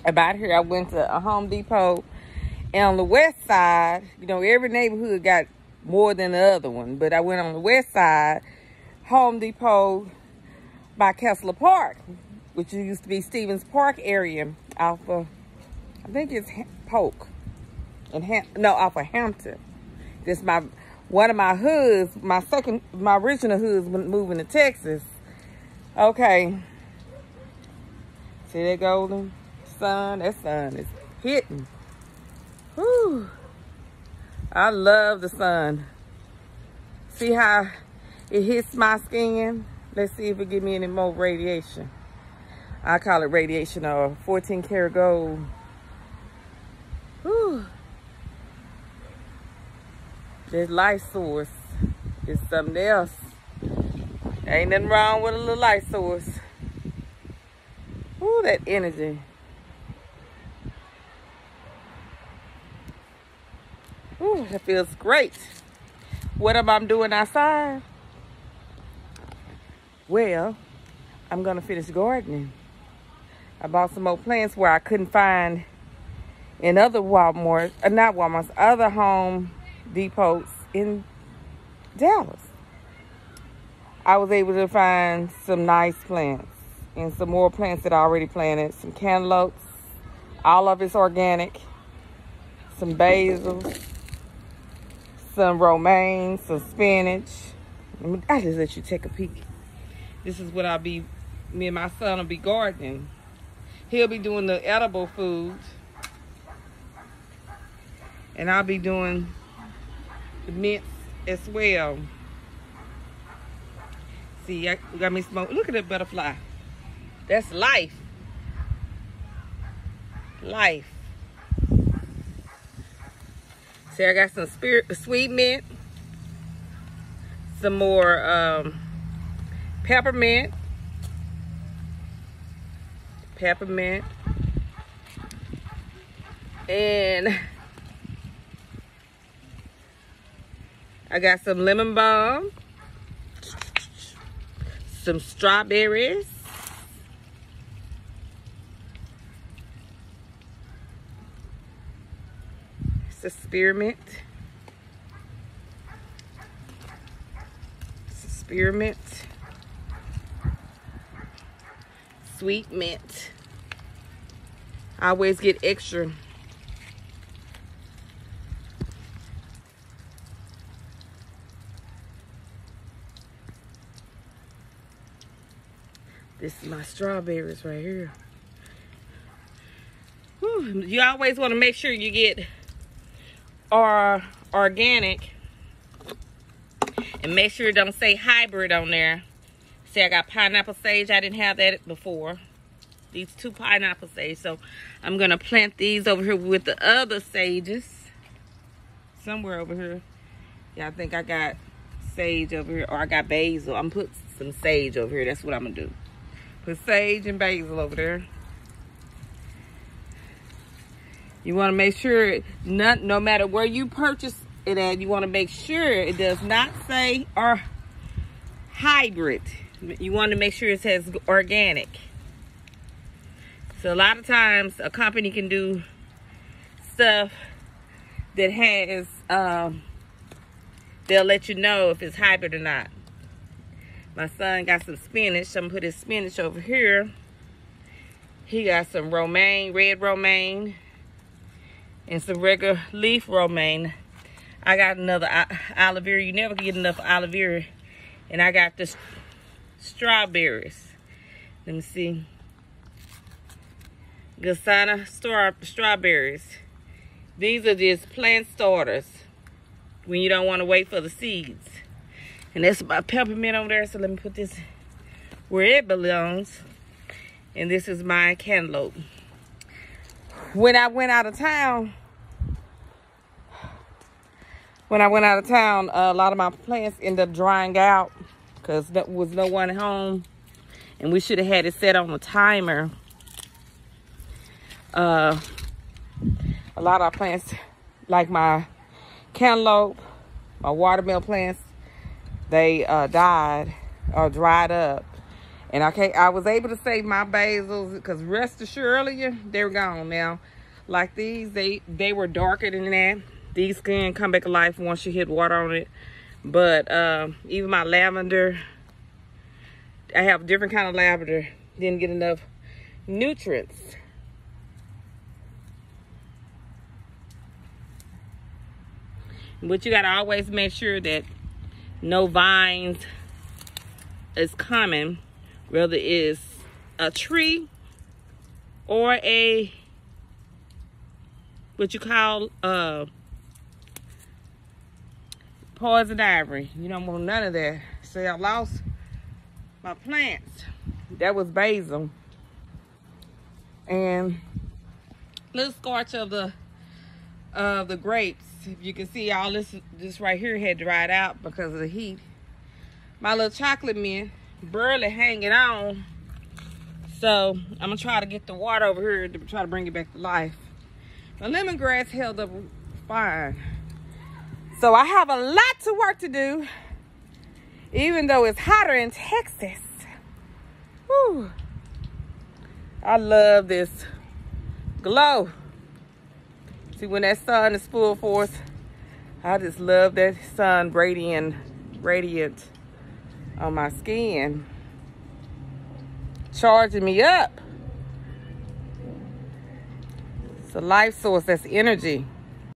About here, I went to a Home Depot. And on the west side, you know, every neighborhood got more than the other one. But I went on the west side, Home Depot by Kessler Park, which used to be Stevens Park area off of, I think it's Polk. Off of Hampton. This one of my hoods, my original hoods moving to Texas. Okay. See that golden sun? That sun is hitting. Whew. I love the sun. See how it hits my skin? Let's see if it give me any more radiation. I call it radiation or 14 karat gold. Whew. This light source is something else. Ain't nothing wrong with a little light source. Ooh, that energy. Ooh, that feels great. What am I doing outside? Well, I'm gonna finish gardening. I bought some more plants where I couldn't find in other Walmarts, not Walmarts, other Home Depots in Dallas. I was able to find some nice plants and some more plants that I already planted. Some cantaloupes, all of it's organic. Some basil, some romaine, some spinach. I just let you take a peek. This is what me and my son will be gardening. He'll be doing the edible foods. And I'll be doing the mints as well. See, I got me smoke. Look at that butterfly. That's life. Life. See, I got some sweet mint. Some more peppermint. And I got some lemon balm. Some strawberries. It's a spearmint. Sweet mint. I always get extra. This is my strawberries right here. Whew. You always want to make sure you get organic. And make sure it don't say hybrid on there. See, I got pineapple sage. I didn't have that before. These 2 pineapple sage. So I'm going to plant these over here with the other sages. Somewhere over here. Yeah, I think I got sage over here. Or I got basil. I'm putting some sage over here. That's what I'm going to do. Put sage and basil over there. You want to make sure, no matter where you purchase it at, you want to make sure it does not say or hybrid. You want to make sure it says organic. So a lot of times a company can do stuff that has, they'll let you know if it's hybrid or not. My son got some spinach. So I'm gonna put his spinach over here. He got some romaine, red romaine, and some regular leaf romaine. I got another aloe vera. You never get enough aloe vera. And I got the strawberries. Let me see. Gusana strawberries. These are just plant starters when you don't want to wait for the seeds. And that's my peppermint over there. So let me put this where it belongs. And this is my cantaloupe. When I went out of town, a lot of my plants ended up drying out because there was no one home. And we should have had it set on a timer. A lot of our plants, like my cantaloupe, my watermelon plants, they died or dried up. And I was able to save my basils because rest assured earlier, they're gone now. Like these, they were darker than that. These can come back to life once you hit water on it. But even my lavender, I have different kind of lavender, didn't get enough nutrients. But you gotta always make sure that no vines is coming, whether it's a tree or a what you call poison ivy. You don't want none of that. See, I lost my plants. That was basil. And little scorch of the grapes. If you can see, all this right here had dried out because of the heat. My little chocolate mint barely hanging on. So I'm gonna try to get the water over here to try to bring it back to life. The lemongrass held up fine. So I have a lot of work to do, even though it's hotter in Texas. Whew. I love this glow. See, when that sun is full force, I just love that sun radiant on my skin, charging me up. It's a life source, that's energy.